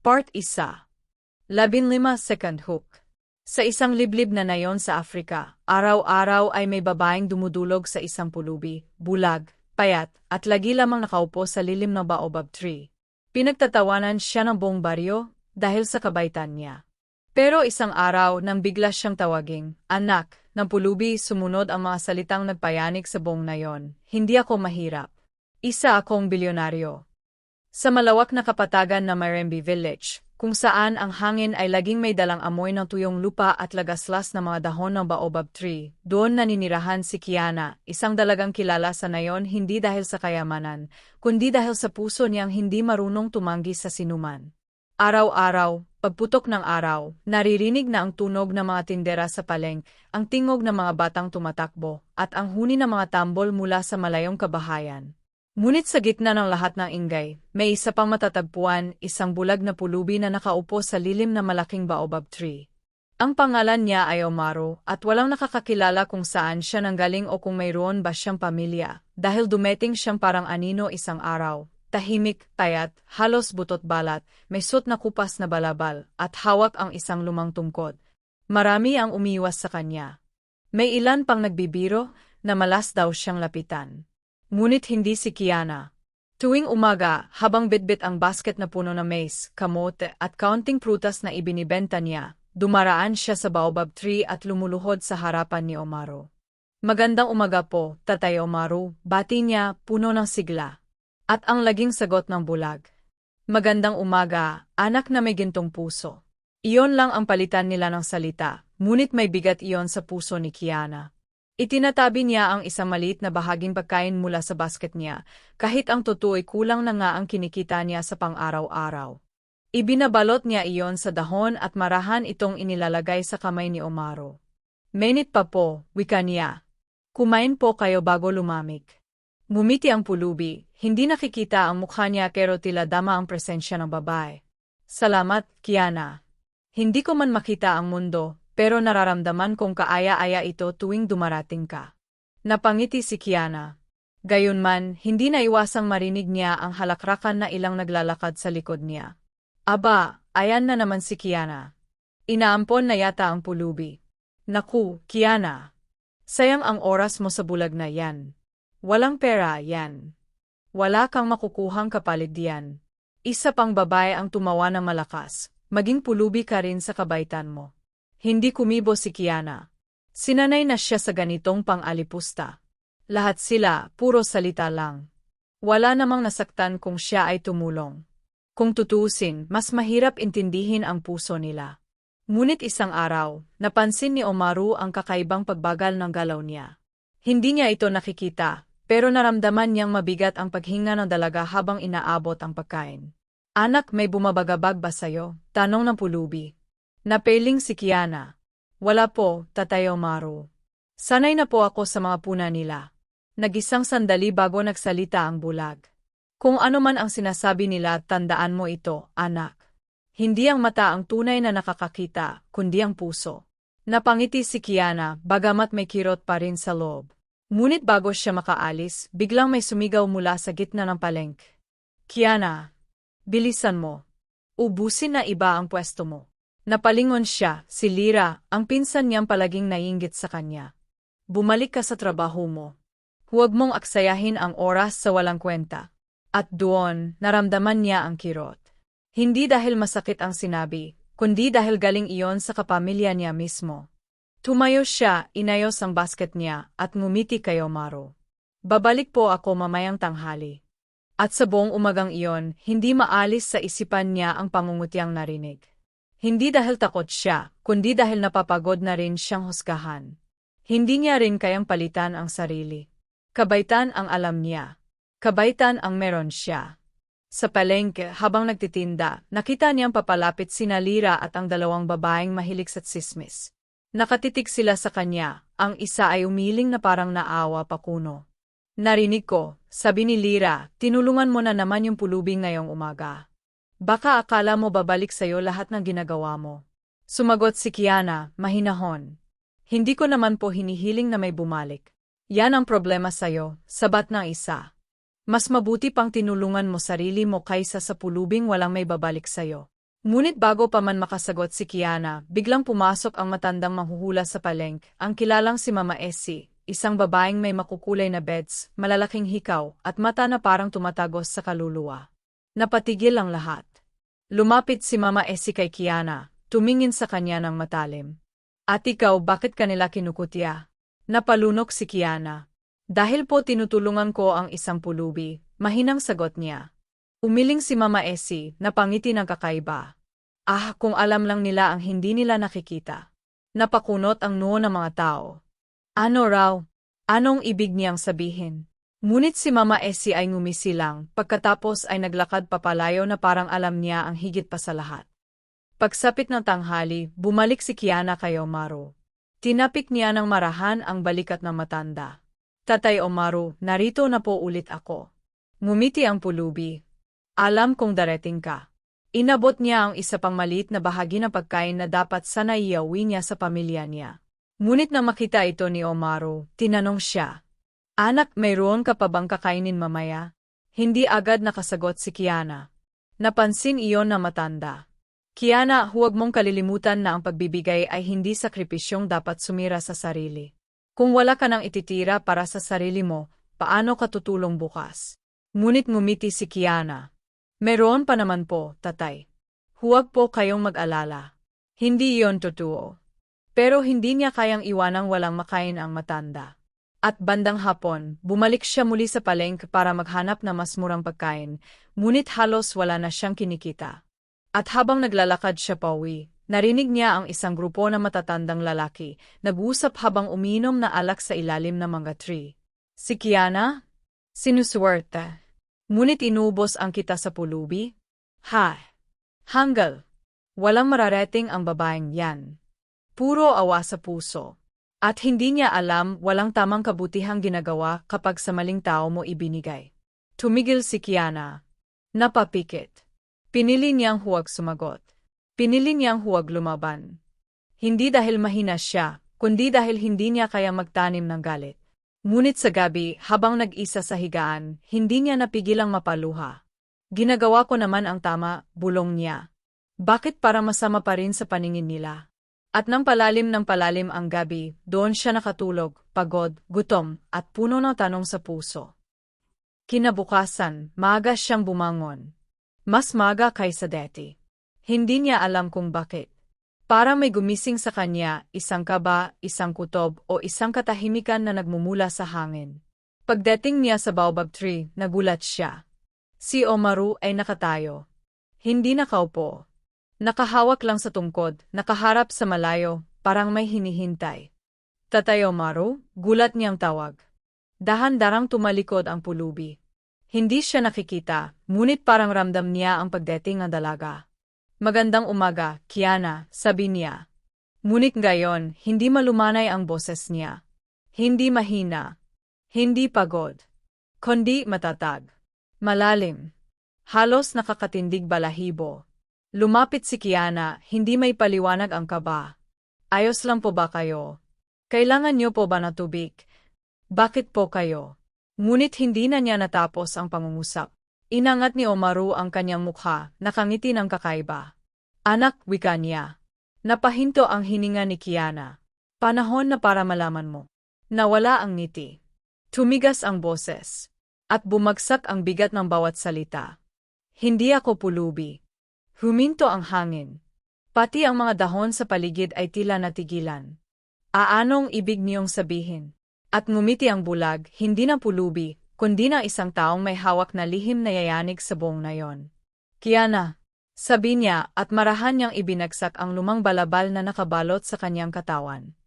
Part 1. 15 second hook. Sa isang liblib na nayon sa Afrika, araw-araw ay may babaeng dumudulog sa isang pulubi, bulag, payat, at lagi lamang nakaupo sa lilim ng baobab tree. Pinagtatawanan siya ng buong baryo dahil sa kabaitan niya. Pero isang araw nang bigla siyang tawaging, "Anak," ng pulubi, sumunod ang mga salitang nagpayanig sa buong nayon, "Hindi ako mahirap. Isa akong bilyonaryo." Sa malawak na kapatagan na Marembe Village, kung saan ang hangin ay laging may dalang amoy ng tuyong lupa at lagaslas na mga dahon ng baobab tree, doon naninirahan si Kiana, isang dalagang kilala sa nayon hindi dahil sa kayamanan, kundi dahil sa puso niyang hindi marunong tumanggi sa sinuman. Araw-araw, pagputok ng araw, naririnig na ang tunog ng mga tindera sa paleng, ang tingog ng mga batang tumatakbo, at ang huni ng mga tambol mula sa malayong kabahayan. Ngunit sa gitna ng lahat ng ingay, may isa pang matatagpuan, isang bulag na pulubi na nakaupo sa lilim na malaking baobab tree. Ang pangalan niya ay Omaro, at walang nakakakilala kung saan siya nanggaling o kung mayroon ba siyang pamilya, dahil dumating siyang parang anino isang araw. Tahimik, payat, halos butot balat, may suot na kupas na balabal, at hawak ang isang lumang tungkod. Marami ang umiwas sa kanya. May ilan pang nagbibiro na malas daw siyang lapitan. Ngunit hindi si Kiana. Tuwing umaga, habang bitbit ang basket na puno ng maize, kamote at kaunting prutas na ibinibenta niya, dumaraan siya sa baobab tree at lumuluhod sa harapan ni Omaro. "Magandang umaga po, Tatay Omaro," bati niya, puno ng sigla. At ang laging sagot ng bulag, "Magandang umaga, anak na may gintong puso." Iyon lang ang palitan nila ng salita, ngunit may bigat iyon sa puso ni Kiana. Itinatabi niya ang isang maliit na bahaging pagkain mula sa basket niya, kahit ang totoo'y kulang na nga ang kinikita niya sa pang-araw-araw. Ibinabalot niya iyon sa dahon at marahan itong inilalagay sa kamay ni Omaro. "Mainit pa po," wika niya. "Kumain po kayo bago lumamig." Ngumiti ang pulubi, hindi nakikita ang mukha niya pero tila dama ang presensya ng babae. "Salamat, Kiana. Hindi ko man makita ang mundo, pero nararamdaman kong kaaya-aya ito tuwing dumarating ka." Napangiti si Kiana. Gayunman, hindi naiwasang marinig niya ang halakrakan na ilang naglalakad sa likod niya. "Aba, ayan na naman si Kiana." Inaampon na yata ang pulubi. "Naku, Kiana. Sayang ang oras mo sa bulag na yan. Walang pera yan. Wala kang makukuhang kapalit diyan." Isa pang babae ang tumawa ng malakas, "Maging pulubi ka rin sa kabaitan mo." Hindi kumibo si Kiana. Sinanay na siya sa ganitong pang-alipusta. Lahat sila, puro salita lang. Wala namang nasaktan kung siya ay tumulong. Kung tutuusin, mas mahirap intindihin ang puso nila. Ngunit isang araw, napansin ni Omaro ang kakaibang pagbagal ng galaw niya. Hindi niya ito nakikita, pero naramdaman niyang mabigat ang paghinga ng dalaga habang inaabot ang pagkain. "Anak, may bumabagabag ba sayo?" tanong ng pulubi. Napeling si Kiana. "Wala po, Tatay Omaro. Sanay na po ako sa mga puna nila." Nag-isang sandali bago nagsalita ang bulag. "Kung ano man ang sinasabi nila, tandaan mo ito, anak. Hindi ang mata ang tunay na nakakakita, kundi ang puso." Napangiti si Kiana, bagamat may kirot pa rin sa loob. Ngunit bago siya makaalis, biglang may sumigaw mula sa gitna ng palengke. "Kiana, bilisan mo. Ubusin na iba ang pwesto mo." Napalingon siya, si Lira, ang pinsan niyang palaging naiinggit sa kanya. "Bumalik ka sa trabaho mo. Huwag mong aksayahin ang oras sa walang kwenta." At doon, naramdaman niya ang kirot. Hindi dahil masakit ang sinabi, kundi dahil galing iyon sa kapamilya niya mismo. Tumayo siya, inayos ang basket niya, at ngumiti kay Omaro. "Babalik po ako mamayang tanghali." At sa buong umagang iyon, hindi maalis sa isipan niya ang pangungutiang narinig. Hindi dahil takot siya, kundi dahil napapagod na rin siyang husgahan. Hindi niya rin kayang palitan ang sarili. Kabaitan ang alam niya. Kabaitan ang meron siya. Sa palengke, habang nagtitinda, nakita niyang papalapit sina Lira at ang dalawang babaeng mahilig sa tsismis. Nakatitig sila sa kanya, ang isa ay umiling na parang naawa pa kuno. "Narinig ko," sabi ni Lira, "tinulungan mo na naman yung pulubi ngayong umaga. Baka akala mo babalik sa'yo lahat ng ginagawa mo." Sumagot si Kiana, mahinahon. "Hindi ko naman po hinihiling na may bumalik. Yan ang problema sa'yo," sabat ng isa. "Mas mabuti pang tinulungan mo sarili mo kaysa sa pulubing walang may babalik sa'yo." Ngunit bago pa man makasagot si Kiana, biglang pumasok ang matandang manghuhula sa palengke, ang kilalang si Mama Essie, isang babaeng may makukulay na beds, malalaking hikaw, at mata na parang tumatagos sa kaluluwa. Napatigil ang lahat. Lumapit si Mama Essie kay Kiana, tumingin sa kanya ng matalim. At ikaw, bakit kanila kinukutya? Napalunok si Kiana. Dahil po tinutulungan ko ang isang pulubi, mahinang sagot niya. Umiling si Mama Essie, napangiti ng kakaiba. Ah, kung alam lang nila ang hindi nila nakikita. Napakunot ang noo ng mga tao. Ano raw? Anong ibig niyang sabihin? Ngunit si Mama Essie ay ngumisi lang, pagkatapos ay naglakad papalayo na parang alam niya ang higit pa sa lahat. Pagsapit ng tanghali, bumalik si Kiana kay Omaru. Tinapik niya ng marahan ang balikat ng matanda. Tatay Omaru, narito na po ulit ako. Ngumiti ang pulubi. Alam kong darating ka. Inabot niya ang isa pang maliit na bahagi ng pagkain na dapat sana iyawi niya sa pamilya niya. Ngunit na makita ito ni Omaru, tinanong siya. Anak, mayroon ka pa bang kakainin mamaya? Hindi agad nakasagot si Kiana. Napansin iyon na matanda. Kiana, huwag mong kalilimutan na ang pagbibigay ay hindi sakripisyong dapat sumira sa sarili. Kung wala ka nang ititira para sa sarili mo, paano ka tutulong bukas? Ngunit ngumiti si Kiana. Meron pa naman po, tatay. Huwag po kayong mag-alala. Hindi iyon totoo. Pero hindi niya kayang iwanang walang makain ang matanda. At bandang hapon, bumalik siya muli sa palengke para maghanap na mas murang pagkain, ngunit halos wala na siyang kinikita. At habang naglalakad siya pauwi, narinig niya ang isang grupo ng matatandang lalaki, nag-uusap habang umiinom na alak sa ilalim ng mangga tree. Si Kiana? Sinuswerte. Ngunit inubos ang kita sa pulubi? Ha? Hanggal. Walang mararating ang babaeng yan. Puro awa sa puso. At hindi niya alam walang tamang kabutihang ginagawa kapag sa maling tao mo ibinigay. Tumigil si Kiana. Napapikit. Pinili niyang huwag sumagot. Pinili niyang huwag lumaban. Hindi dahil mahina siya, kundi dahil hindi niya kaya magtanim ng galit. Ngunit sa gabi, habang nag-isa sa higaan, hindi niya napigilang mapaluha. Ginagawa ko naman ang tama, bulong niya. Bakit para masama pa rin sa paningin nila? At nang palalim ng palalim ang gabi, doon siya nakatulog, pagod, gutom, at puno ng tanong sa puso. Kinabukasan, maaga siyang bumangon. Mas maga kaysa dati. Hindi niya alam kung bakit. Para may gumising sa kanya, isang kaba, isang kutob, o isang katahimikan na nagmumula sa hangin. Pagdating niya sa baobab tree, nagulat siya. Si Omaru ay nakatayo. Hindi nakaupo. Nakahawak lang sa tungkod, nakaharap sa malayo, parang may hinihintay. Tatay Omaru, gulat niyang tawag. Dahan-darang tumalikod ang pulubi. Hindi siya nakikita, ngunit parang ramdam niya ang pagdating ng dalaga. Magandang umaga, Kiana, sabi niya. Ngunit ngayon, hindi malumanay ang boses niya. Hindi mahina. Hindi pagod. Kundi matatag. Malalim. Halos nakakatindig balahibo. Lumapit si Kiana, hindi may paliwanag ang kaba. Ayos lang po ba kayo? Kailangan niyo po ba na tubig? Bakit po kayo? Ngunit hindi na niya natapos ang pangungusap. Inangat ni Omaru ang kanyang mukha, nakangiti ng kakaiba. Anak, wika niya. Napahinto ang hininga ni Kiana. Panahon na para malaman mo. Nawala ang ngiti. Tumigas ang boses. At bumagsak ang bigat ng bawat salita. Hindi ako pulubi. Huminto ang hangin. Pati ang mga dahon sa paligid ay tila natigilan. Aanong ibig niyong sabihin? At ngumiti ang bulag, hindi na pulubi, kundi na isang taong may hawak na lihim na yayanig sa buong nayon. Kiana, sabi niya at marahan niyang ibinagsak ang lumang balabal na nakabalot sa kanyang katawan.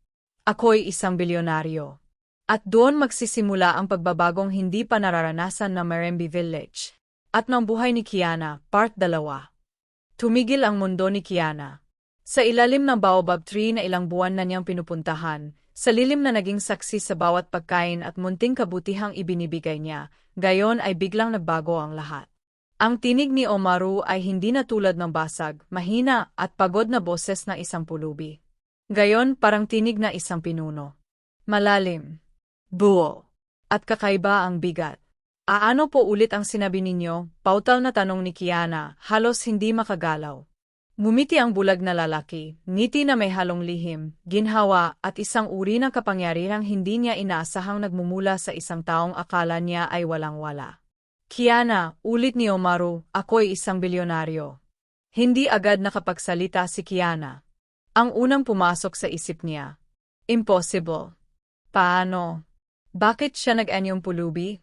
Ako'y isang bilyonaryo. At doon magsisimula ang pagbabagong hindi pa nararanasan ng Marembe Village. At ng buhay ni Kiana, Part 2. Tumigil ang mundo ni Kiana. Sa ilalim ng baobab tree na ilang buwan na niyang pinupuntahan, sa lilim na naging saksi sa bawat pagkain at munting kabutihang ibinibigay niya, gayon ay biglang nagbago ang lahat. Ang tinig ni Omaru ay hindi na tulad ng basag, mahina at pagod na boses ng isang pulubi. Gayon parang tinig na isang pinuno. Malalim, buo, at kakaiba ang bigat. Aano po ulit ang sinabi ninyo? Pautal na tanong ni Kiana, halos hindi makagalaw. Ngumiti ang bulag na lalaki, ngiti na may halong lihim, ginhawa at isang uri ng kapangyarihang hindi niya inaasahang nagmumula sa isang taong akala niya ay walang-wala. Kiana, ulit ni Omaru, ako'y isang bilyonaryo. Hindi agad nakapagsalita si Kiana. Ang unang pumasok sa isip niya. Impossible. Paano? Bakit siya nag-anyong pulubi?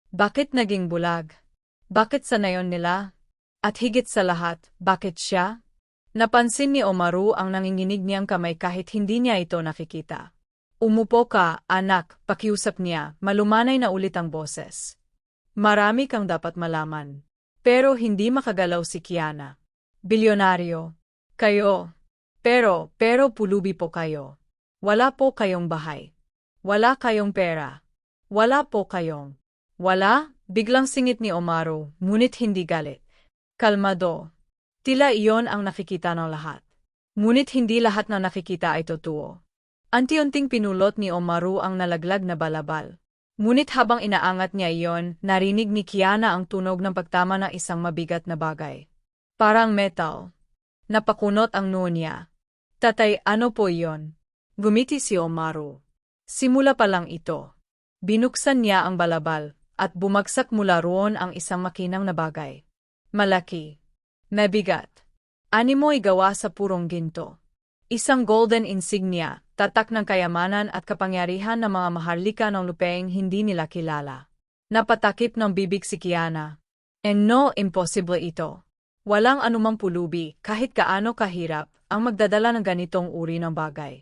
Bakit naging bulag? Bakit sa nayon nila? At higit sa lahat, bakit siya? Napansin ni Omaru ang nanginginig niyang kamay kahit hindi niya ito nakikita. Umupo ka, anak, pakiusap niya, malumanay na ulit ang boses. Marami kang dapat malaman. Pero hindi makagalaw si Kiana. Bilyonaryo. Kayo. Pero pulubi po kayo. Wala po kayong bahay. Wala kayong pera. Wala po kayong. Wala? Biglang singit ni Omaru, ngunit hindi galit. Kalmado. Tila iyon ang nakikita ng lahat. Ngunit hindi lahat na nakikita ay totoo. Anti-unting pinulot ni Omaru ang nalaglag na balabal. Ngunit habang inaangat niya iyon, narinig ni Kiana ang tunog ng pagtama ng isang mabigat na bagay. Parang metal. Napakunot ang noo niya. Tatay, ano po iyon? Gumiti si Omaru. Simula pa lang ito. Binuksan niya ang balabal, at bumagsak mula roon ang isang makinang na bagay. Malaki. Mabigat. Animo'y gawa sa purong ginto. Isang golden insignia, tatak ng kayamanan at kapangyarihan ng mga maharlika ng lupaing hindi nila kilala. Napatakip ng bibig si Kiana. No, impossible ito. Walang anumang pulubi, kahit gaano kahirap, ang magdadala ng ganitong uri ng bagay.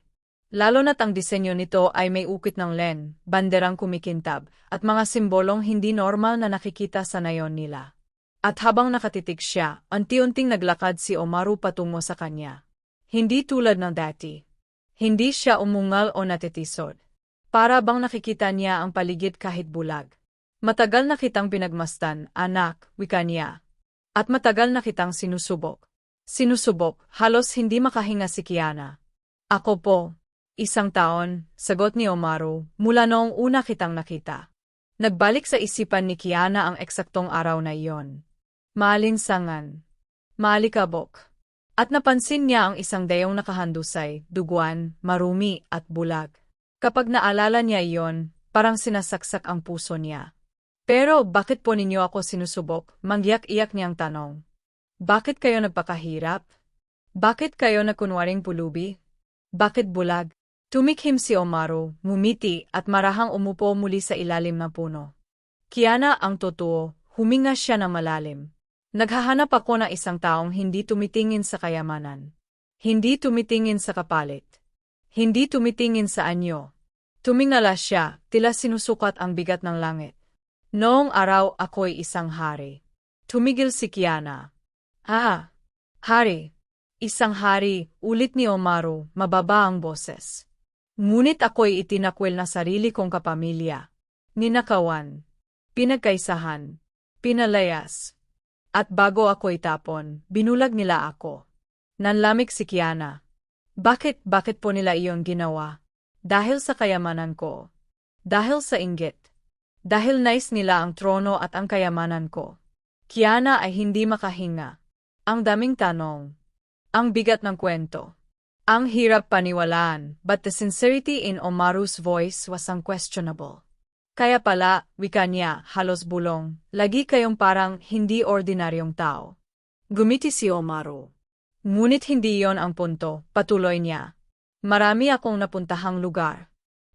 Lalo na't ang disenyo nito ay may ukit ng len, banderang kumikintab, at mga simbolong hindi normal na nakikita sa nayon nila. At habang nakatitig siya, unti-unting naglakad si Omaru patungo sa kanya. Hindi tulad ng dati. Hindi siya umungal o natitisod. Para bang nakikita niya ang paligid kahit bulag. Matagal na kitang pinagmasdan, anak, wika niya. At matagal na kitang sinusubok. Sinusubok, halos hindi makahinga si Kiana. Ako po. 1 taon, sagot ni Omaru, mula noong una kitang nakita. Nagbalik sa isipan ni Kiana ang eksaktong araw na iyon. Maalinsangan. Maalikabok. At napansin niya ang isang dayong nakahandusay, duguan, marumi at bulag. Kapag naalala niya iyon, parang sinasaksak ang puso niya. Pero bakit po ninyo ako sinusubok? Mangyak-iyak niyang tanong. Bakit kayo nagpakahirap? Bakit kayo nagkunwaring pulubi? Bakit bulag? Tumikhim si Omaru, ngumiti at marahang umupo muli sa ilalim ng puno. Kiana, ang totoo, huminga siya ng malalim. Naghahanap ako ng isang taong hindi tumitingin sa kayamanan. Hindi tumitingin sa kapalit. Hindi tumitingin sa anyo. Tumingala siya, tila sinusukat ang bigat ng langit. Noong araw ako'y isang hari. Tumigil si Kiana. Hari. Isang hari, ulit ni Omaru, mababa ang boses. Ngunit ako'y itinakwil na sarili kong kapamilya. Ninakawan. Pinagkaisahan. Pinalayas. At bago ako itapon, binulag nila ako. Nanlamig si Kiana. Bakit po nila iyon ginawa? Dahil sa kayamanan ko. Dahil sa inggit. Dahil nais nila ang trono at ang kayamanan ko. Kiana ay hindi makahinga. Ang daming tanong. Ang bigat ng kwento. Ang hirap paniwalaan, but the sincerity in Omaru's voice was unquestionable. Kaya pala, wika niya, halos bulong, lagi kayong parang hindi ordinaryong tao. Gumiti si Omaru. Ngunit hindi yon ang punto, patuloy niya. Marami akong napuntahang lugar.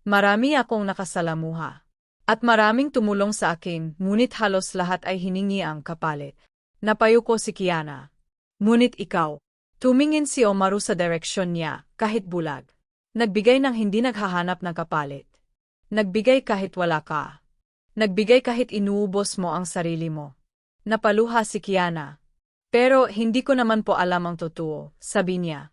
Marami akong nakasalamuha. At maraming tumulong sa akin, ngunit halos lahat ay hiningi ang kapalit. Napayuko si Kiana. Ngunit ikaw. Tumingin si Omaru sa direksyon niya, kahit bulag. Nagbigay ng hindi naghahanap ng kapalit. Nagbigay kahit wala ka. Nagbigay kahit inuubos mo ang sarili mo. Napaluha si Kiana. Pero hindi ko naman po alam ang totoo, sabi niya.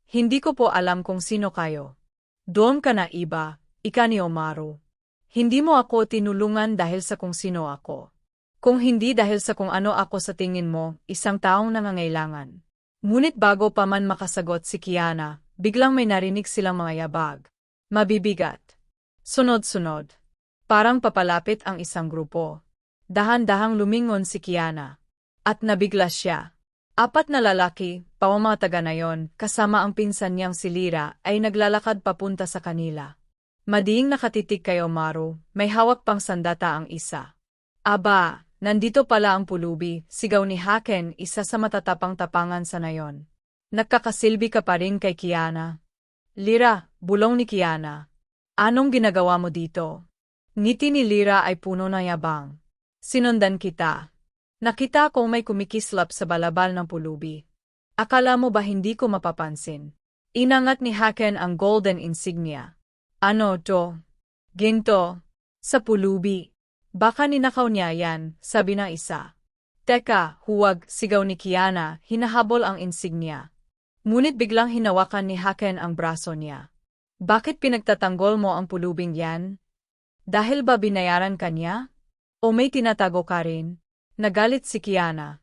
Hindi ko po alam kung sino kayo. Doon ka na iba, ika ni Omaru. Hindi mo ako tinulungan dahil sa kung sino ako. Kung hindi dahil sa kung ano ako sa tingin mo, isang taong nangangailangan. Ngunit bago pa man makasagot si Kiana, biglang may narinig silang mga yabag. Mabibigat. Sunod-sunod. Parang papalapit ang isang grupo. Dahan-dahang lumingon si Kiana. At nabigla siya. 4 na lalaki, pamamang taga na yon, kasama ang pinsan niyang si Lyra, ay naglalakad papunta sa kanila. Madiing nakatitig kay Omaru, may hawak pang sandata ang isa. Aba, nandito pala ang pulubi, sigaw ni Haken, isa sa matatapang-tapangan sa nayon. Nagkakasilbi ka pa rin kay Kiana. Lyra, bulong ni Kiana. Anong ginagawa mo dito? Ngiti ni Lyra ay puno ng yabang. Sinundan kita. Nakita kong may kumikislap sa balabal ng pulubi. Akala mo ba hindi ko mapapansin? Inangat ni Haken ang golden insignia. Ano to? Ginto. Sa pulubi. Baka ninakaw niya yan, sabi ng isa. Teka, huwag, sigaw ni Kiana, hinahabol ang insignia. Ngunit biglang hinawakan ni Haken ang braso niya. Bakit pinagtatanggol mo ang pulubing yan? Dahil ba binayaran ka niya? O may tinatago ka rin? Nagalit si Kiana.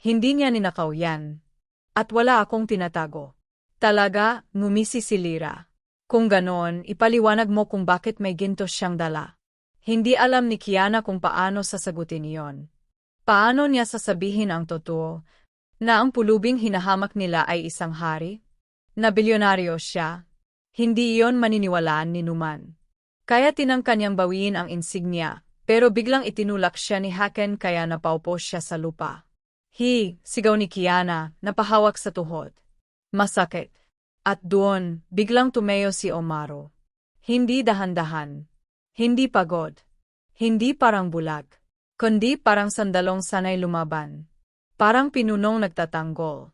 Hindi niya ninakaw yan. At wala akong tinatago. Talaga, ngumisi si Lyra. Kung ganoon, ipaliwanag mo kung bakit may ginto siyang dala. Hindi alam ni Kiana kung paano sasagutin iyon. Paano niya sasabihin ang totoo, na ang pulubing hinahamak nila ay isang hari? Na bilyonaryo siya? Hindi iyon maniniwalaan ni Numan. Kaya tinangka niyang bawiin ang insignia. Pero biglang itinulak siya ni Haken kaya napaupo siya sa lupa. Sigaw ni Kiana, napahawak sa tuhod. Masakit. At doon, biglang tumayo si Omaru. Hindi dahan-dahan. Hindi pagod. Hindi parang bulag. Kundi parang sandalong sanay lumaban. Parang pinunong nagtatanggol.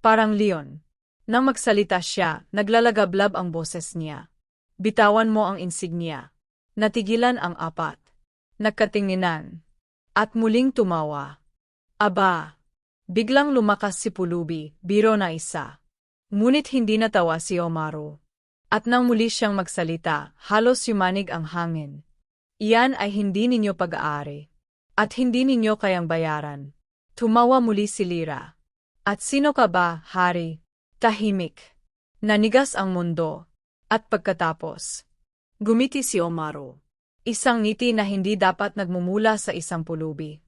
Parang leon. Nang magsalita siya, naglalagablab ang boses niya. Bitawan mo ang insignia. Natigilan ang 4. Nagkatinginan. At muling tumawa. Aba! Biglang lumakas si Pulubi, biro na isa. Ngunit hindi natawa si Omaru. At nang muli siyang magsalita, halos yumanig ang hangin. Iyan ay hindi ninyo pag-aari. At hindi ninyo kayang bayaran. Tumawa muli si Lyra. At sino ka ba, hari? Tahimik. Nanigas ang mundo. At pagkatapos, gumiti si Omaru. Isang ngiti na hindi dapat nagmumula sa isang pulubi.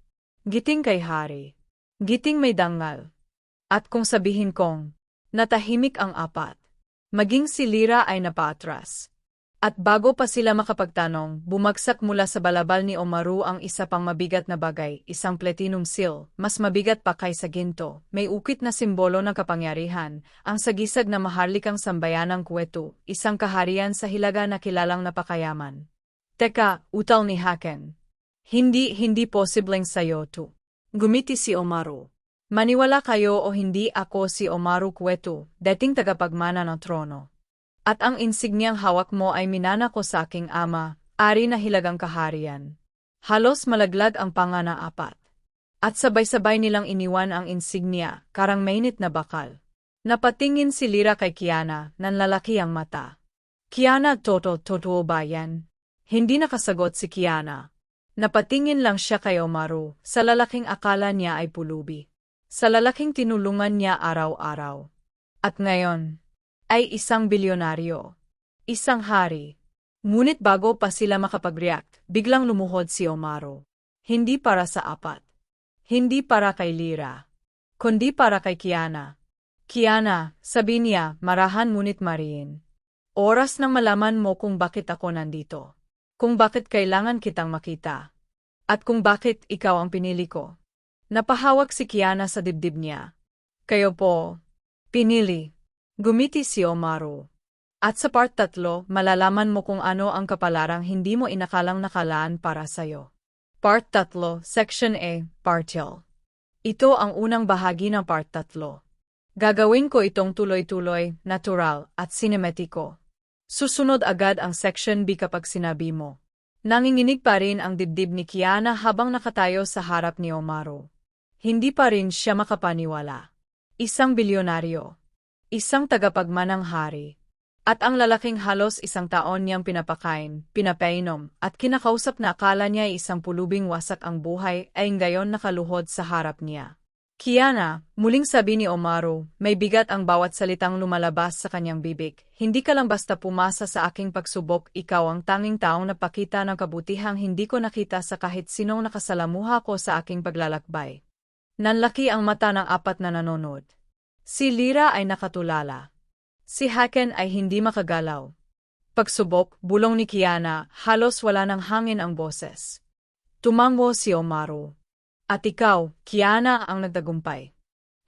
Giting kay hari. Giting may dangal. At kung sabihin kong, natahimik ang 4, maging si Lyra ay napaatras. At bago pa sila makapagtanong, bumagsak mula sa balabal ni Omaru ang isa pang mabigat na bagay, isang platinum seal, mas mabigat pa kaysa ginto, may ukit na simbolo ng kapangyarihan, ang sagisag na maharlikang sambayanang Kuwetu, isang kaharian sa hilaga na kilalang napakayaman. Teka, utal ni Haken. Hindi posibleng sayo to. Gumiti si Omaru. Maniwala kayo o hindi, ako si Omaru Kuwetu, dating tagapagmana ng trono. At ang insigniang hawak mo ay minana ko sa aking ama, ari na hilagang kaharian. Halos malaglag ang panga na 4. At sabay-sabay nilang iniwan ang insignia, karang mainit na bakal. Napatingin si Lyra kay Kiana, nanlalaki ang mata. Kiana, totoo ba yan? Hindi nakasagot si Kiana. Napatingin lang siya kay Omaru, sa lalaking akala niya ay pulubi. Sa lalaking tinulungan niya araw-araw. At ngayon, ay isang bilyonaryo. Isang hari. Ngunit bago pa sila makapag-react, biglang lumuhod si Omaru. Hindi para sa 4. Hindi para kay Lyra. Kundi para kay Kiana. Kiana, sabi niya, marahan ngunit mariin. Oras nang malaman mo kung bakit ako nandito. Kung bakit kailangan kitang makita. At kung bakit ikaw ang pinili ko. Napahawak si Kiana sa dibdib niya. Kayo po. Pinili. Gumiti si Omaru. At sa part 3, malalaman mo kung ano ang kapalarang hindi mo inakalang nakalaan para sayo. Part 3, Section A, Partial. Ito ang unang bahagi ng part 3. Gagawin ko itong tuloy-tuloy, natural, at sinematiko. Susunod agad ang Section B kapag sinabi mo. Nanginginig pa rin ang dibdib ni Kiana habang nakatayo sa harap ni Omaru. Hindi pa rin siya makapaniwala. Isang bilyonaryo. Isang tagapagmanang hari. At ang lalaking halos 1 taon niyang pinapakain, pinapainom, at kinakausap na akala niya ay isang pulubing wasak ang buhay ay ngayon nakaluhod sa harap niya. Kiana, muling sabi ni Omaru, may bigat ang bawat salitang lumalabas sa kanyang bibig. Hindi ka lang basta pumasa sa aking pagsubok, ikaw ang tanging taong napakita ng kabutihang hindi ko nakita sa kahit sinong nakasalamuha ko sa aking paglalakbay. Nanlaki ang mata ng apat na nanonood. Si Lyra ay nakatulala. Si Haken ay hindi makagalaw. Pagsubok, bulong ni Kiana, halos wala ng hangin ang boses. Tumango si Omaru. At ikaw, Kiana, ang nagtagumpay.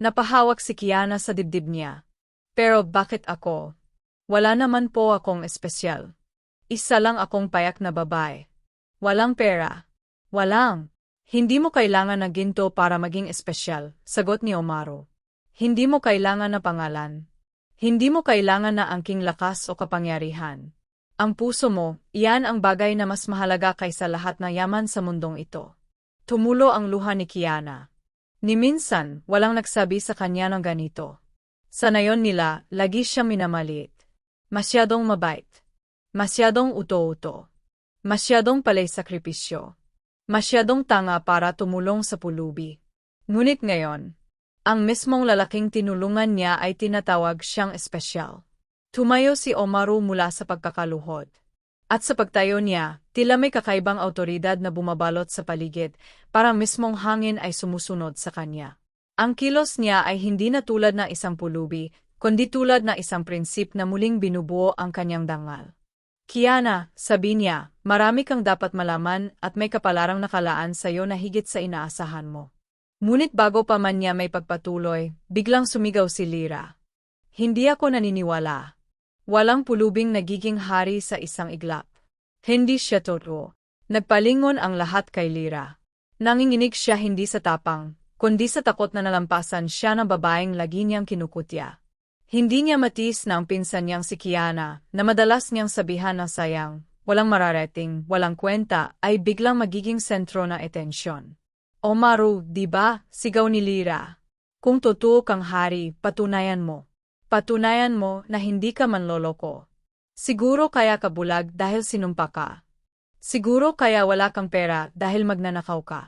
Napahawak si Kiana sa dibdib niya. Pero bakit ako? Wala naman po akong espesyal. Isa lang akong payak na babae. Walang pera. Walang. Hindi mo kailangan na ginto para maging espesyal, sagot ni Omaru. Hindi mo kailangan na pangalan. Hindi mo kailangan na angking lakas o kapangyarihan. Ang puso mo, iyan ang bagay na mas mahalaga kaysa lahat ng yaman sa mundong ito. Tumulo ang luha ni Kiana. Ni minsan, walang nagsabi sa kanya ng ganito. Sa nayon nila, lagi siyang minamaliit. Masyadong mabait. Masyadong uto-uto. Masyadong palay sakripisyo. Masyadong tanga para tumulong sa pulubi. Ngunit ngayon, ang mismong lalaking tinulungan niya ay tinatawag siyang espesyal. Tumayo si Omaru mula sa pagkakaluhod. At sa pagtayo niya, tila may kakaibang awtoridad na bumabalot sa paligid, parang mismong hangin ay sumusunod sa kanya. Ang kilos niya ay hindi na tulad ng isang pulubi, kundi tulad ng isang prinsip na muling binubuo ang kanyang dangal. Kiana, sabi niya, marami kang dapat malaman at may kapalarang nakalaan sa iyo na higit sa inaasahan mo. Ngunit bago pa man niya may pagpatuloy, biglang sumigaw si Lyra. Hindi ako naniniwala. Walang pulubing nagiging hari sa isang iglap. Hindi siya totoo. Nagpalingon ang lahat kay Lyra. Nanginginig siya hindi sa tapang, kundi sa takot na nalampasan siya ng babaeng lagi niyang kinukutya. Hindi niya matiis na ang pinsan niyang si Kiana, na madalas niyang sabihan ng sayang, walang mararating, walang kwenta, ay biglang magiging sentro ng atensyon. Omaru, di ba? Sigaw ni Lyra. Kung totoo kang hari, patunayan mo. Patunayan mo na hindi ka manloloko. Siguro kaya ka bulag dahil sinumpa ka. Siguro kaya wala kang pera dahil magnanakaw ka.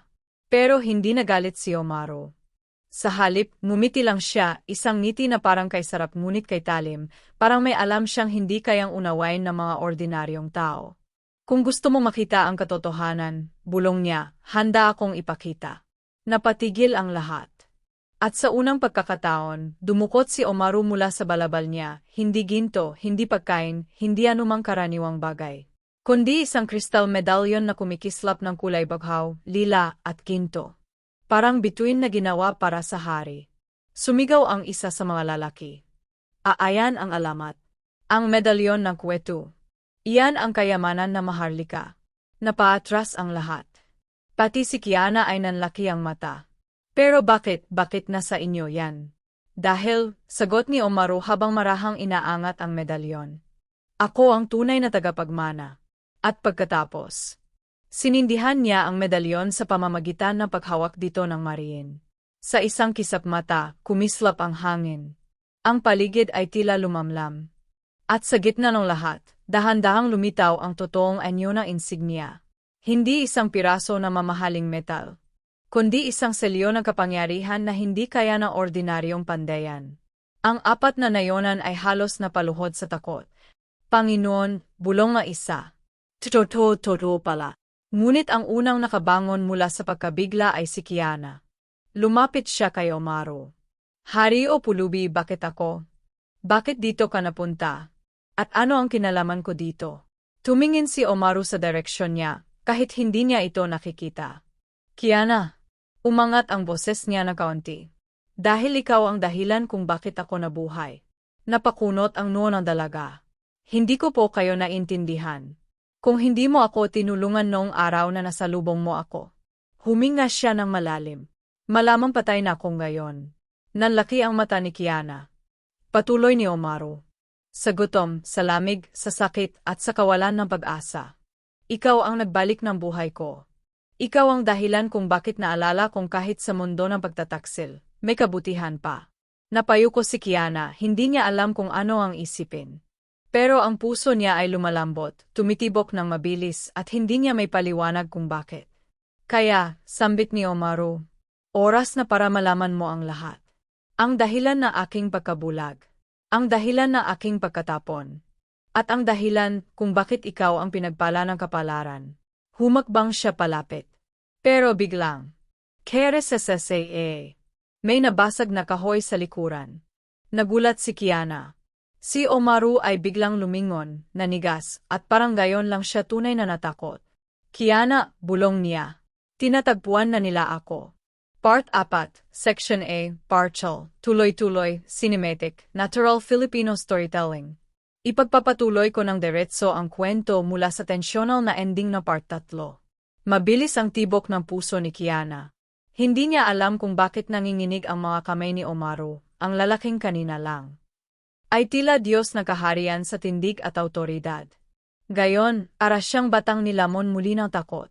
Pero hindi nagalit si Omaru. Sa halip, ngumiti lang siya, isang ngiti na parang kay sarap ngunit kay talim, parang may alam siyang hindi kayang unawain ng mga ordinaryong tao. Kung gusto mo makita ang katotohanan, bulong niya, handa akong ipakita. Napatigil ang lahat. At sa unang pagkakataon, dumukot si Omaru mula sa balabal niya, hindi ginto, hindi pagkain, hindi anumang karaniwang bagay. Kundi isang kristal medalyon na kumikislap ng kulay baghaw, lila at ginto. Parang bituin na ginawa para sa hari. Sumigaw ang isa sa mga lalaki. Ayan ang alamat. Ang medalyon ng kwetu. Iyan ang kayamanan na maharlika. Napaatras ang lahat. Pati si Kiana ay nanlaki ang mata. Pero bakit nasa inyo yan? Dahil, sagot ni Omaru habang marahang inaangat ang medalyon. Ako ang tunay na tagapagmana. At pagkatapos, sinindihan niya ang medalyon sa pamamagitan ng paghawak dito ng mariin. Sa isang kisap mata, kumislap ang hangin. Ang paligid ay tila lumamlam. At sa gitna ng lahat, dahan-dahang lumitaw ang totoong anyo ng insignia. Hindi isang piraso na mamahaling metal, kundi isang selyo ng kapangyarihan na hindi kaya ng ordinaryong pandayan. Ang apat na nayonan ay halos napaluhod sa takot. Panginoon, bulong na isa. Totoo pala. Ngunit ang unang nakabangon mula sa pagkabigla ay si Kiana. Lumapit siya kay Omaru. Hari o pulubi, bakit ako? Bakit dito ka napunta? At ano ang kinalaman ko dito? Tumingin si Omaru sa direksyon niya, kahit hindi niya ito nakikita. Kiana, umangat ang boses niya na kaunti. Dahil ikaw ang dahilan kung bakit ako nabuhay. Napakunot ang noo ng dalaga. Hindi ko po kayo naintindihan. Kung hindi mo ako tinulungan noong araw na nasalubong mo ako. Huminga siya ng malalim. Malamang patay na ako ngayon. Nanlaki ang mata ni Kiana. Patuloy ni Omaru. Sa gutom, sa lamig, sa sakit at sa kawalan ng pag-asa. Ikaw ang nagbalik ng buhay ko. Ikaw ang dahilan kung bakit naalala kong kahit sa mundo ng pagtataksil, may kabutihan pa. Napayuko si Kiana, hindi niya alam kung ano ang isipin. Pero ang puso niya ay lumalambot, tumitibok ng mabilis at hindi niya may paliwanag kung bakit. Kaya, sambit ni Omaru, oras na para malaman mo ang lahat. Ang dahilan na aking pagkabulag. Ang dahilan na aking pagkatapon. At ang dahilan kung bakit ikaw ang pinagpala ng kapalaran. Humakbang siya palapit. Pero biglang. Kere sa May nabasag na kahoy sa likuran. Nagulat si Kiana. Si Omaru ay biglang lumingon, nanigas, at parang gayon lang siya tunay na natakot. Kiana, bulong niya. Tinatagpuan na nila ako. Part 4, Section A, Partial, Tuloy-tuloy, Cinematic, Natural Filipino Storytelling. Ipagpapatuloy ko ng diretso ang kwento mula sa tensyonal na ending na Part 3. Mabilis ang tibok ng puso ni Kiana. Hindi niya alam kung bakit nanginginig ang mga kamay ni Omaru, ang lalaking kanina lang. Ay tila Diyos na kaharian sa tindig at autoridad. Gayon, aras siyang batang nilamon muli ng takot.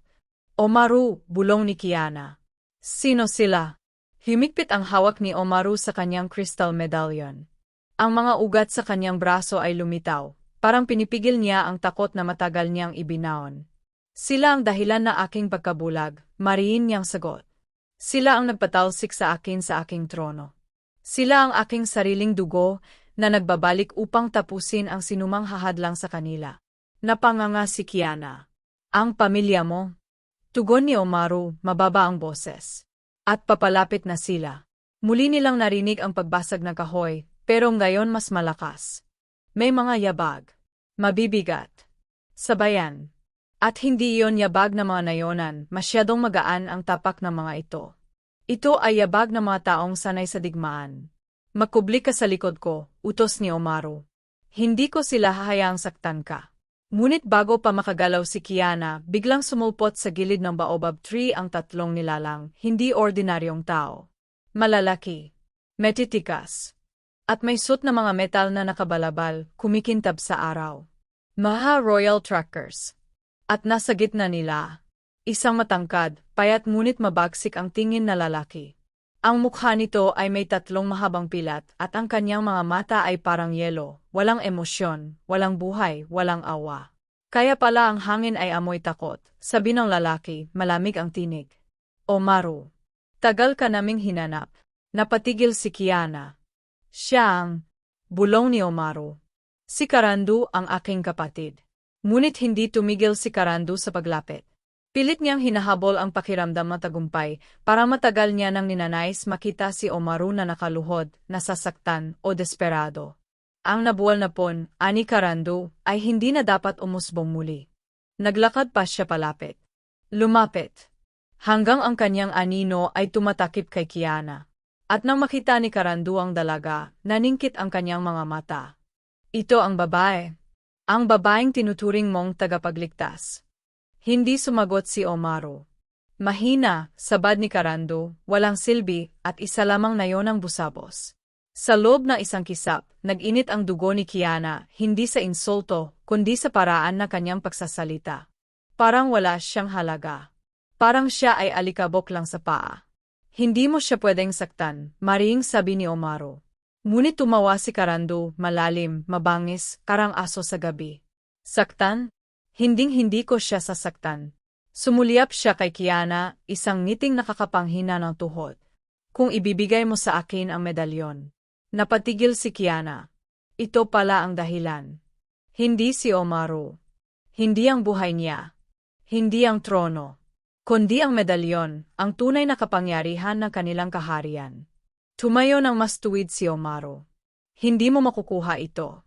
Omaru, bulong ni Kiana. Sino sila? Humigpit ang hawak ni Omaru sa kanyang crystal medallion. Ang mga ugat sa kanyang braso ay lumitaw, parang pinipigil niya ang takot na matagal niyang ibinaon. Sila ang dahilan na aking pagkabulag, mariin niyang sagot. Sila ang nagpatalsik sa akin sa aking trono. Sila ang aking sariling dugo na nagbabalik upang tapusin ang sinumang hahadlang sa kanila. Napanganga si Kiana. Ang pamilya mo? Tugon ni Omaru, mababa ang boses. At papalapit na sila. Muli nilang narinig ang pagbasag ng kahoy, pero ngayon mas malakas. May mga yabag. Mabibigat. Sabayan. At hindi iyon yabag na mga nayonan, masyadong magaan ang tapak ng mga ito. Ito ay yabag ng mga taong sanay sa digmaan. Makubli ka sa likod ko, utos ni Omaru. Hindi ko sila hahayaang saktan ka. Ngunit bago pa makagalaw si Kiana, biglang sumulpot sa gilid ng baobab tree ang tatlong nilalang, hindi ordinaryong tao. Malalaki. Metitikas. At may suit na mga metal na nakabalabal, kumikintab sa araw. Maha Royal Trackers. At nasa gitna nila, isang matangkad, payat ngunit mabagsik ang tingin na lalaki. Ang mukha nito ay may tatlong mahabang pilat at ang kanyang mga mata ay parang yelo, walang emosyon, walang buhay, walang awa. Kaya pala ang hangin ay amoy takot, sabi ng lalaki, malamig ang tinig. Omaru. Tagal ka naming hinanap. Napatigil si Kiana. Siya ang bulong ni Omaru. Si Karandu ang aking kapatid. Ngunit hindi tumigil si Karandu sa paglapit. Pilit niyang hinahabol ang pakiramdam na tagumpay, para matagal niya nang ninanais makita si Omaru na nakaluhod, nasasaktan o desperado. Ang nabuwal na pon, ani Karandu, ay hindi na dapat umusbong muli. Naglakad pa siya palapit. Lumapit. Hanggang ang kanyang anino ay tumatakip kay Kiana. At nang makita ni Karandu ang dalaga, naningkit ang kanyang mga mata. Ito ang babae. Ang babaeng tinuturing mong tagapagligtas. Hindi sumagot si Omaru. Mahina, sabad ni Karandu, walang silbi, at isa lamang na yon ang busabos. Sa loob ng isang kisap, nag-init ang dugo ni Kiana, hindi sa insulto, kundi sa paraan na kanyang pagsasalita. Parang wala siyang halaga. Parang siya ay alikabok lang sa paa. Hindi mo siya pwedeng saktan, maring sabi ni Omaru. Ngunit tumawa si Karandu, malalim, mabangis, karang aso sa gabi. Saktan? Hinding-hindi ko siya sasaktan. Sumulyap siya kay Kiana, isang ngiting nakakapanghina ng tuhod. Kung ibibigay mo sa akin ang medalyon. Napatigil si Kiana. Ito pala ang dahilan. Hindi si Omaru. Hindi ang buhay niya. Hindi ang trono. Kundi ang medalyon, ang tunay na kapangyarihan ng kanilang kaharian. Tumayo ng mas tuwid si Omaru. Hindi mo makukuha ito.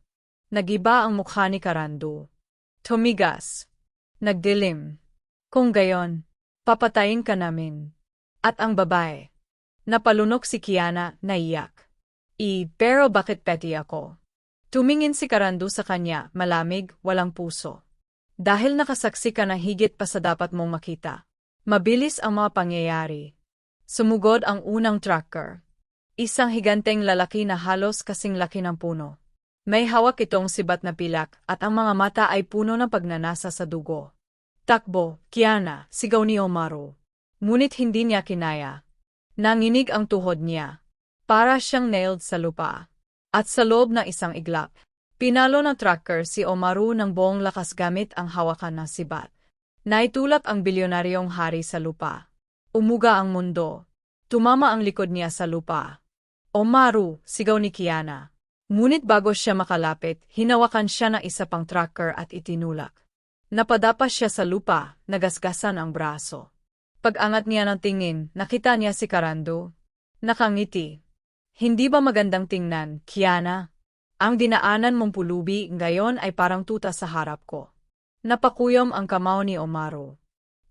Nagiba ang mukha ni Karandu. Tumigas. Nagdilim. Kung gayon, papatayin ka namin. At ang babae. Napalunok si Kiana, naiyak. Pero bakit petty ako? Tumingin si Karandu sa kanya, malamig, walang puso. Dahil nakasaksi ka na higit pa sa dapat mong makita. Mabilis ang mga pangyayari. Sumugod ang unang tracker. Isang higanteng lalaki na halos kasing laki ng puno. May hawak itong sibat na pilak at ang mga mata ay puno ng pagnanasa sa dugo. Takbo, Kiana, sigaw ni Omaru. Ngunit hindi niya kinaya. Nanginig ang tuhod niya. Para siyang nailed sa lupa. At sa loob ng isang iglap, pinalo ng tracker si Omaru ng buong lakas gamit ang hawakan ng sibat. Naitulak ang bilyonaryong hari sa lupa. Umuga ang mundo. Tumama ang likod niya sa lupa. Omaru, sigaw ni Kiana. Ngunit bago siya makalapit, hinawakan siya ng isa pang tracker at itinulak. Napadapa siya sa lupa, nagasgasan ang braso. Pag-angat niya ng tingin, nakita niya si Karandu. Nakangiti. Hindi ba magandang tingnan, Kiana? Ang dinaanan mong pulubi ngayon ay parang tuta sa harap ko. Napakuyom ang kamao ni Omaro.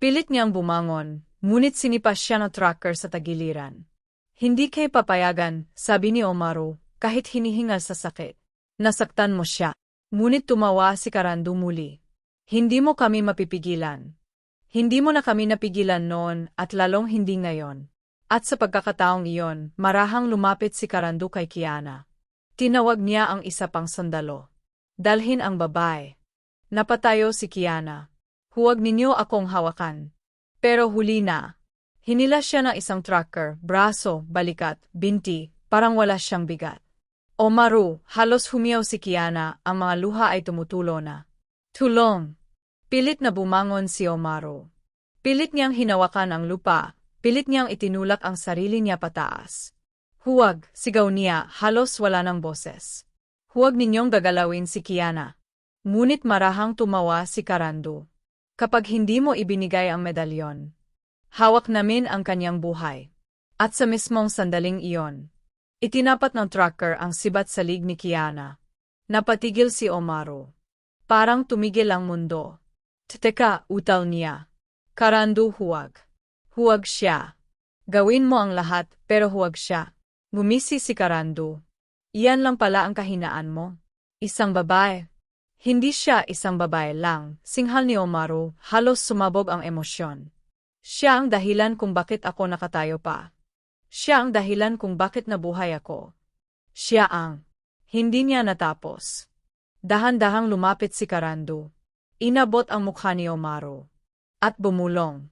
Pilit niyang bumangon, ngunit sinipas siya ng tracker sa tagiliran. Hindi kay papayagan, sabi ni Omaro, kahit hinihingal sa sakit. Nasaktan mo siya. Ngunit tumawa si Karandu muli. Hindi mo kami mapipigilan. Hindi mo na kami napigilan noon at lalong hindi ngayon. At sa pagkakataong iyon, marahang lumapit si Karandu kay Kiana. Tinawag niya ang isa pang sandalo. Dalhin ang babae. Napatayo si Kiana. Huwag ninyo akong hawakan. Pero huli na. Hinila siya ng isang tracker, braso, balikat, binti, parang wala siyang bigat. Omaru, halos humiyaw si Kiana, ang mga luha ay tumutulo na. Tulong! Pilit na bumangon si Omaru. Pilit niyang hinawakan ang lupa. Pilit niyang itinulak ang sarili niya pataas. Huwag, sigaw niya, halos wala ng boses. Huwag ninyong gagalawin si Kiana. Ngunit marahang tumawa si Karandu. Kapag hindi mo ibinigay ang medalyon, hawak namin ang kanyang buhay. At sa mismong sandaling iyon, itinapat ng tracker ang sibat sa lig ni Kiana. Napatigil si Omaru. Parang tumigil ang mundo. Teka, utal niya. Karandu, huwag. Huwag siya. Gawin mo ang lahat, pero huwag siya. Gumisi si Karandu. Iyan lang pala ang kahinaan mo. Isang babae. Hindi siya isang babae lang, singhal ni Omaru, halos sumabog ang emosyon. Siya ang dahilan kung bakit ako nakatayo pa. Siya ang dahilan kung bakit nabuhay ako. Siya ang. Hindi niya natapos. Dahan-dahang lumapit si Karandu. Inabot ang mukha ni Omaru. At bumulong.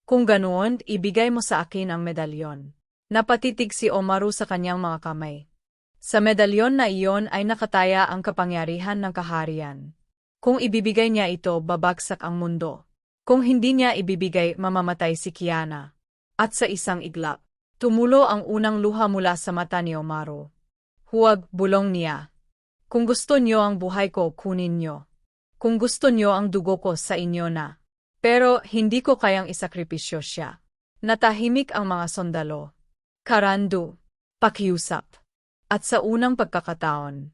Kung ganoon, ibigay mo sa akin ang medalyon. Napatitig si Omaru sa kanyang mga kamay. Sa medalyon na iyon ay nakataya ang kapangyarihan ng kaharian. Kung ibibigay niya ito, babagsak ang mundo. Kung hindi niya ibibigay, mamamatay si Kiana. At sa isang iglap, tumulo ang unang luha mula sa mata ni Omaru. Huwag, bulong niya. Kung gusto niyo ang buhay ko, kunin niyo. Kung gusto niyo ang dugo ko, sa inyo na. Pero hindi ko kayang isakripisyo siya. Natahimik ang mga sundalo. Karandu, pakiusap. At sa unang pagkakataon,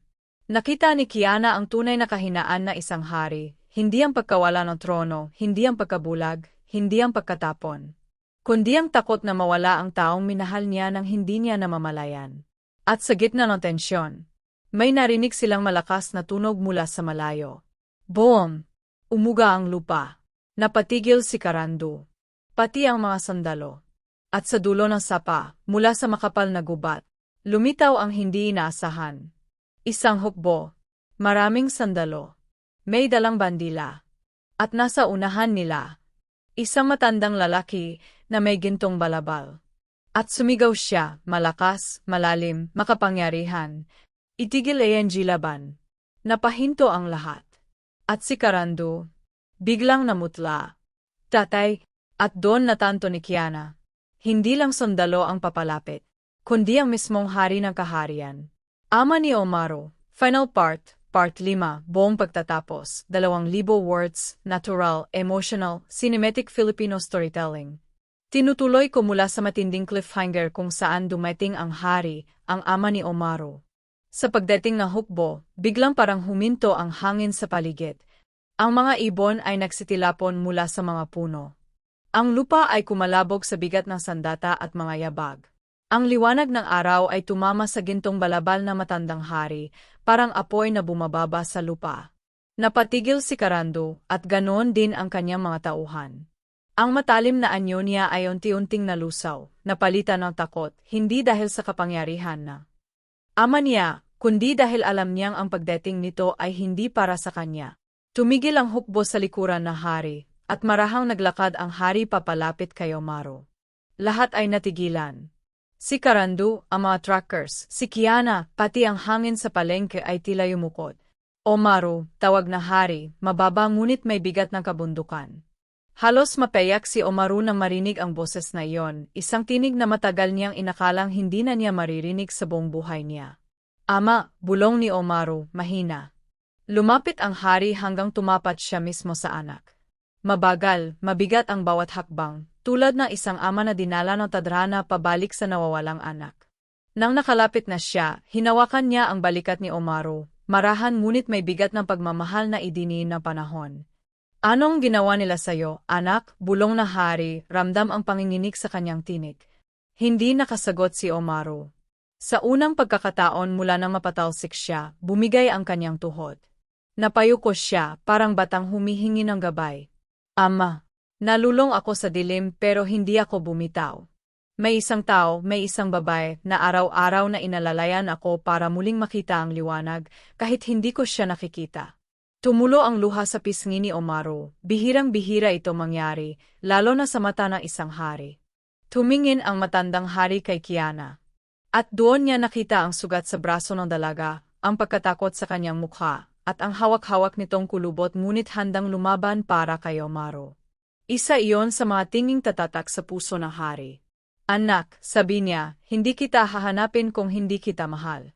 nakita ni Kiana ang tunay na kahinaan na isang hari, hindi ang pagkawala ng trono, hindi ang pagkabulag, hindi ang pagkatapon, kundi ang takot na mawala ang taong minahal niya nang hindi niya namamalayan. At sa gitna ng tensyon, may narinig silang malakas na tunog mula sa malayo. Boom! Umuga ang lupa. Napatigil si Karandu. Pati ang mga sandalo. At sa dulo ng sapa, mula sa makapal na gubat, lumitaw ang hindi inaasahan. Isang hukbo. Maraming sandalo. May dalang bandila. At nasa unahan nila, isang matandang lalaki na may gintong balabal. At sumigaw siya, malakas, malalim, makapangyarihan. Itigil ANG laban. Napahinto ang lahat. At si Karandu, biglang namutla. Tatay, at doon natanto ni Kiana. Hindi lang sundalo ang papalapit, kundi ang mismong hari ng kaharian. Ama ni Omaru, Final Part, Part 5, buong pagtatapos, 2,000 words, natural, emotional, cinematic Filipino storytelling. Tinutuloy ko mula sa matinding cliffhanger kung saan dumating ang hari, ang ama ni Omaru. Sa pagdating ng hukbo, biglang parang huminto ang hangin sa paligid. Ang mga ibon ay nagsitilapon mula sa mga puno. Ang lupa ay kumalabog sa bigat ng sandata at mga yabag. Ang liwanag ng araw ay tumama sa gintong balabal na matandang hari, parang apoy na bumababa sa lupa. Napatigil si Karandu at ganoon din ang kanyang mga tauhan. Ang matalim na anyo niya ay unti-unting nalusaw, napalitan ng takot, hindi dahil sa kapangyarihan na ama niya, kundi dahil alam niyang ang pagdating nito ay hindi para sa kanya. Tumigil ang hukbo sa likuran ng hari, at marahang naglakad ang hari papalapit kay Omaru. Lahat ay natigilan. Si Karandu, ang mga trackers, si Kiana, pati ang hangin sa palengke ay tila yumukod. Omaru, tawag na hari, mababa ngunit may bigat ng kabundukan. Halos mapayak si Omaru nang marinig ang boses na iyon, isang tinig na matagal niyang inakalang hindi na niya maririnig sa buong buhay niya. Ama, bulong ni Omaru, mahina. Lumapit ang hari hanggang tumapat siya mismo sa anak. Mabagal, mabigat ang bawat hakbang, tulad ng isang ama na dinala ng tadrana pabalik sa nawawalang anak. Nang nakalapit na siya, hinawakan niya ang balikat ni Omaru, marahan ngunit may bigat ng pagmamahal na idiniin ng panahon. Anong ginawa nila sa'yo, anak? Bulong na hari, ramdam ang panginginig sa kanyang tinig. Hindi nakasagot si Omaru. Sa unang pagkakataon mula nang mapatalsik siya, bumigay ang kanyang tuhod. Napayuko siya, parang batang humihingi ng gabay. Ama, nalulong ako sa dilim pero hindi ako bumitaw. May isang tao, may isang babae, na araw-araw na inalalayan ako para muling makita ang liwanag, kahit hindi ko siya nakikita. Tumulo ang luha sa pisngi ni Omaru, bihirang-bihira ito mangyari, lalo na sa mata ng isang hari. Tumingin ang matandang hari kay Kiana. At doon niya nakita ang sugat sa braso ng dalaga, ang pagkatakot sa kanyang mukha, at ang hawak-hawak nitong kulubot ngunit handang lumaban para kay Omaru. Isa iyon sa mga tinging tatatak sa puso ng hari. Anak, sabi niya, hindi kita hahanapin kung hindi kita mahal.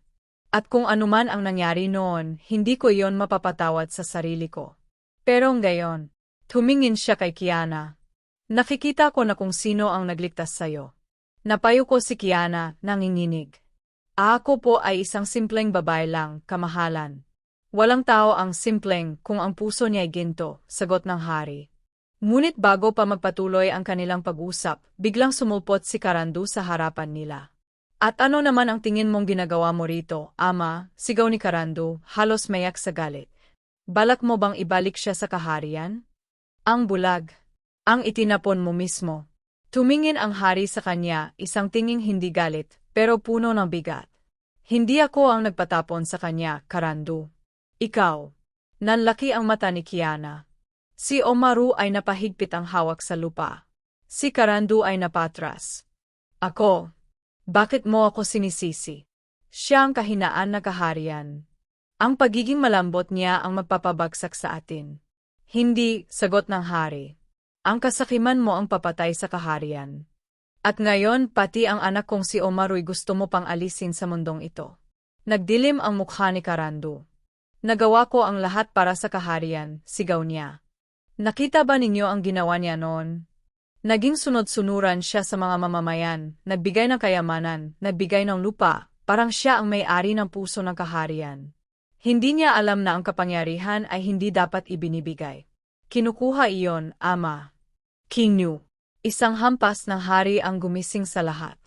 At kung anuman ang nangyari noon, hindi ko iyon mapapatawad sa sarili ko. Pero ngayon, tumingin siya kay Kiana. Nakikita ko na kung sino ang nagligtas sa'yo. Napayuko si Kiana, nanginginig. Ako po ay isang simpleng babae lang, kamahalan. Walang tao ang simpleng kung ang puso niya ay ginto, sagot ng hari. Ngunit bago pa magpatuloy ang kanilang pag-usap, biglang sumulpot si Karandu sa harapan nila. At ano naman ang tingin mong ginagawa mo rito, ama? Sigaw ni Karandu, halos mayak sa galit. Balak mo bang ibalik siya sa kaharian? Ang bulag. Ang itinapon mo mismo. Tumingin ang hari sa kanya, isang tinging hindi galit, pero puno ng bigat. Hindi ako ang nagpatapon sa kanya, Karandu. Ikaw. Nanlaki ang mata ni Kiana. Si Omaru ay napahigpit ang hawak sa lupa. Si Karandu ay napatras. Ako. Bakit mo ako sinisisi? Siya ang kahinaan na kaharian. Ang pagiging malambot niya ang magpapabagsak sa atin. Hindi, sagot ng hari. Ang kasakiman mo ang papatay sa kaharian. At ngayon, pati ang anak kong si Omaru'y gusto mo pang alisin sa mundong ito. Nagdilim ang mukha ni Karandu. Nagawa ko ang lahat para sa kaharian, sigaw niya. Nakita ba ninyo ang ginawa niya noon? Naging sunod-sunuran siya sa mga mamamayan, nagbigay ng kayamanan, nagbigay ng lupa, parang siya ang may-ari ng puso ng kaharian. Hindi niya alam na ang kapangyarihan ay hindi dapat ibinibigay. Kinukuha iyon, ama. King New. Isang hampas ng hari ang gumising sa lahat.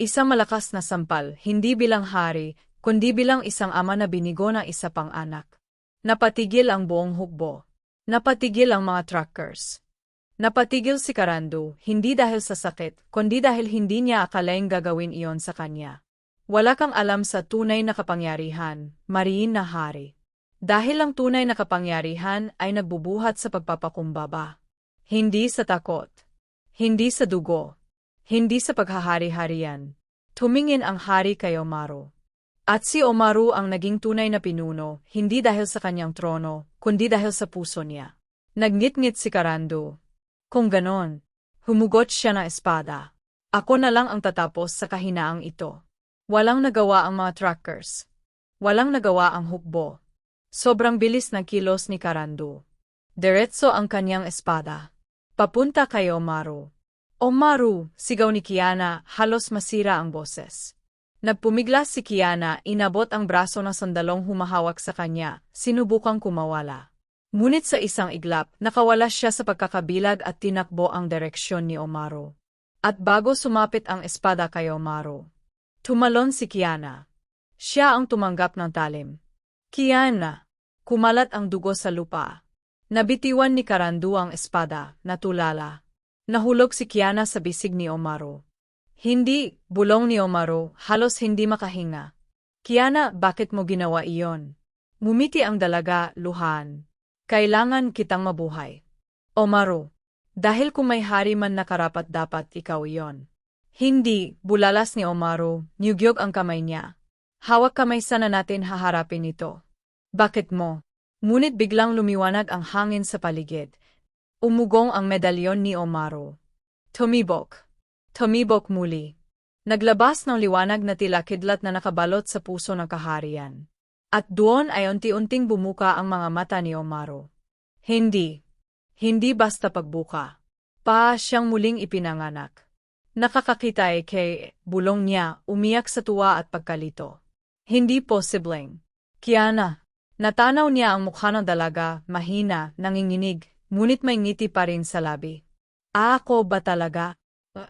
Isang malakas na sampal, hindi bilang hari, kundi bilang isang ama na binigo ng isa pang anak. Napatigil ang buong hukbo. Napatigil ang mga truckers. Napatigil si Karandu, hindi dahil sa sakit, kundi dahil hindi niya akalaing gagawin iyon sa kanya. Wala kang alam sa tunay na kapangyarihan, mariin na hari. Dahil ang tunay na kapangyarihan ay nagbubuhat sa pagpapakumbaba. Hindi sa takot. Hindi sa dugo. Hindi sa paghahari-harian. Tumingin ang hari kay Omaru. At si Omaru ang naging tunay na pinuno, hindi dahil sa kanyang trono, kundi dahil sa puso niya. Nagnit-ngit si Karandu. Kung ganon, humugot siya ng espada. Ako na lang ang tatapos sa kahinaang ito. Walang nagawa ang mga truckers. Walang nagawa ang hukbo. Sobrang bilis ng kilos ni Karandu. Diretso ang kanyang espada. Papunta kay Omaru. Omaru, sigaw ni Kiana, halos masira ang boses. Nagpumiglas si Kiana, inabot ang braso ng sandalong humahawak sa kanya, sinubukang kumawala. Ngunit sa isang iglap, nakawala siya sa pagkakabilag at tinakbo ang direksyon ni Omaru. At bago sumapit ang espada kay Omaru, tumalon si Kiana. Siya ang tumanggap ng talim. Kiana! Kumalat ang dugo sa lupa. Nabitiwan ni Karandu ang espada, natulala. Nahulog si Kiana sa bisig ni Omaru. Hindi, bulong ni Omaru, halos hindi makahinga. Kiana, bakit mo ginawa iyon? Ngumiti ang dalaga, luhaan. Kailangan kitang mabuhay. Omaru, dahil kung may hari man na karapat-dapat ikaw iyon. Hindi, bulalas ni Omaru, niyugyog ang kamay niya. Hawak kamay sana natin haharapin ito. Bakit mo? Ngunit biglang lumiwanag ang hangin sa paligid. Umugong ang medalyon ni Omaru. Tumibok. Tumibok muli. Naglabas ng liwanag na tila kidlat na nakabalot sa puso ng kaharian. At doon ay unti-unting bumuka ang mga mata ni Omaru. Hindi. Hindi basta pagbuka. pa siyang muling ipinanganak. Nakakakita kay bulong niya, umiyak sa tuwa at pagkalito. Hindi posibleng. Kiana. Natanaw niya ang mukha ng dalaga, mahina, nanginginig, ngunit may ngiti pa rin sa labi. Ako ba talaga?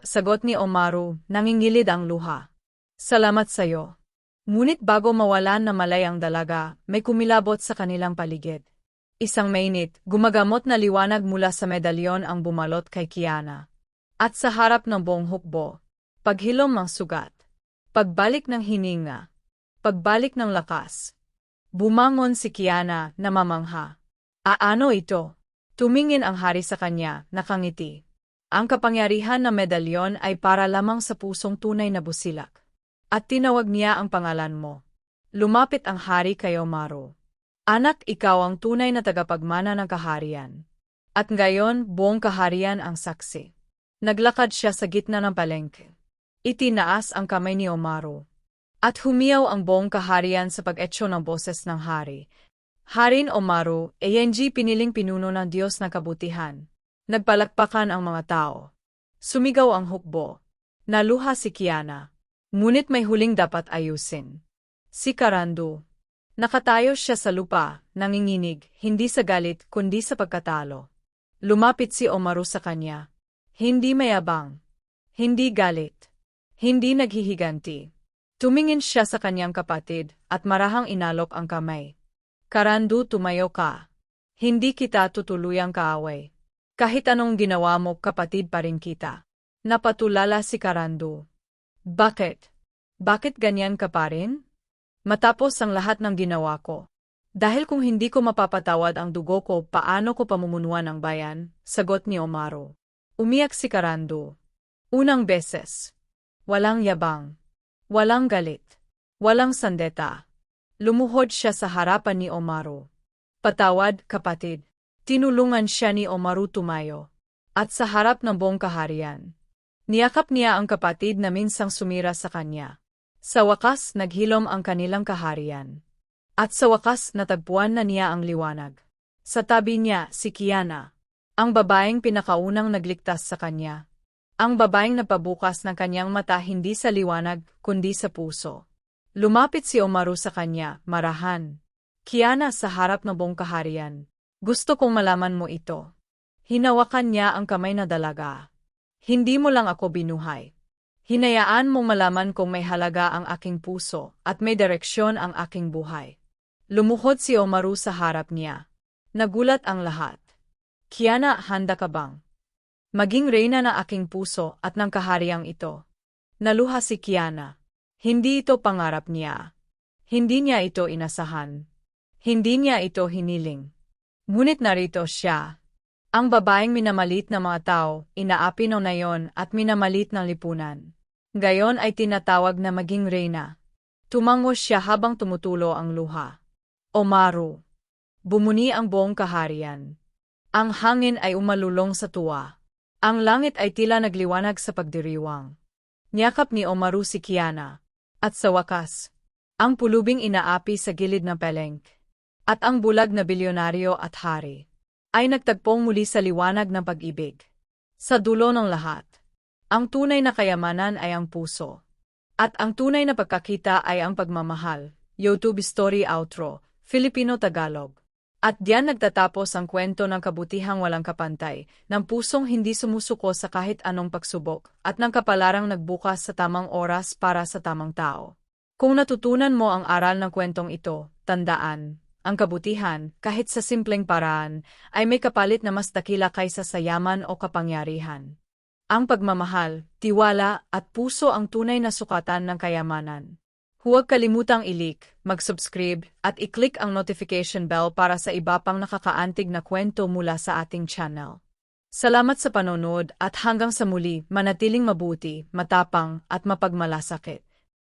Sagot ni Omaru, nangingilid ang luha. Salamat sa'yo. Ngunit bago mawalan na malay ang dalaga, may kumilabot sa kanilang paligid. Isang mainit, gumagamot na liwanag mula sa medalyon ang bumalot kay Kiana. At sa harap ng buong hukbo, paghilom ng sugat, pagbalik ng hininga, pagbalik ng lakas. Bumangon si Kiana na mamangha. Ano ito? Tumingin ang hari sa kanya, nakangiti. Ang kapangyarihan ng medalyon ay para lamang sa pusong tunay na busilak. At tinawag niya ang pangalan mo. Lumapit ang hari kay Omaru. Anak, ikaw ang tunay na tagapagmana ng kaharian. At ngayon, buong kaharian ang saksi. Naglakad siya sa gitna ng palengke. Itinaas ang kamay ni Omaru. At humiyaw ang buong kaharian sa pag-etso ng boses ng hari. Harin Omaru, ANG piniling pinuno ng Diyos ng kabutihan. Nagpalakpakan ang mga tao. Sumigaw ang hukbo. Naluha si Kiana. Ngunit may huling dapat ayusin. Si Karandu. Nakatayo siya sa lupa, nanginginig, hindi sa galit kundi sa pagkatalo. Lumapit si Omaru sa kanya. Hindi mayabang. Hindi galit. Hindi naghihiganti. Tumingin siya sa kanyang kapatid at marahang inalok ang kamay. Karandu, tumayo ka. Hindi kita tutuluyang kaaway. Kahit anong ginawa mo, kapatid pa rin kita. Napatulala si Karandu. Bakit? Bakit ganyan ka pa rin? Matapos ang lahat ng ginawa ko. Dahil kung hindi ko mapapatawad ang dugo ko, paano ko pamumunuan ang bayan? Sagot ni Omaru. Umiyak si Karandu. Unang beses. Walang yabang. Walang galit. Walang sandeta. Lumuhod siya sa harapan ni Omaru. Patawad, kapatid. Tinulungan siya ni Omaru tumayo. At sa harap ng buong kaharian. Niyakap niya ang kapatid na minsang sumira sa kanya. Sa wakas, naghilom ang kanilang kaharian. At sa wakas, natagpuan na niya ang liwanag. Sa tabi niya, si Kiana. Ang babaeng pinakaunang nagligtas sa kanya. Ang babaeng napabukas ng kanyang mata hindi sa liwanag, kundi sa puso. Lumapit si Omaru sa kanya, marahan. Kiana, sa harap ng buong kaharian. Gusto kong malaman mo ito. Hinawakan niya ang kamay na dalaga. Hindi mo lang ako binuhay. Hinayaan mong malaman kung may halaga ang aking puso at may direksyon ang aking buhay. Lumuhod si Omaru sa harap niya. Nagulat ang lahat. Kiana, handa ka bang maging reyna na aking puso at ng kahariang ito? Naluha si Kiana. Hindi ito pangarap niya. Hindi niya ito inasahan. Hindi niya ito hiniling. Ngunit narito siya. Ang babaeng minamalit ng mga tao, inaapi ng nayon at minamalit ng lipunan. Gayon ay tinatawag na maging reyna. Tumango siya habang tumutulo ang luha. Omaru. Bumuni ang buong kaharian. Ang hangin ay umalulong sa tuwa. Ang langit ay tila nagliwanag sa pagdiriwang. Niyakap ni Omaru si Kiana. At sa wakas, ang pulubing inaapi sa gilid ng peleng. At ang bulag na bilyonaryo at hari ay nagtagpong muli sa liwanag ng pag-ibig. Sa dulo ng lahat, ang tunay na kayamanan ay ang puso. At ang tunay na pagkakita ay ang pagmamahal. YouTube Story Outro, Filipino-Tagalog. At diyan nagtatapos ang kwento ng kabutihang walang kapantay, ng pusong hindi sumusuko sa kahit anong pagsubok, at ng kapalarang nagbukas sa tamang oras para sa tamang tao. Kung natutunan mo ang aral ng kwentong ito, tandaan, ang kabutihan, kahit sa simpleng paraan, ay may kapalit na mas dakila kaysa sa yaman o kapangyarihan. Ang pagmamahal, tiwala, at puso ang tunay na sukatan ng kayamanan. Huwag kalimutang i-like, mag-subscribe, at i-click ang notification bell para sa iba pang nakakaantig na kwento mula sa ating channel. Salamat sa panonood at hanggang sa muli, manatiling mabuti, matapang, at mapagmalasakit.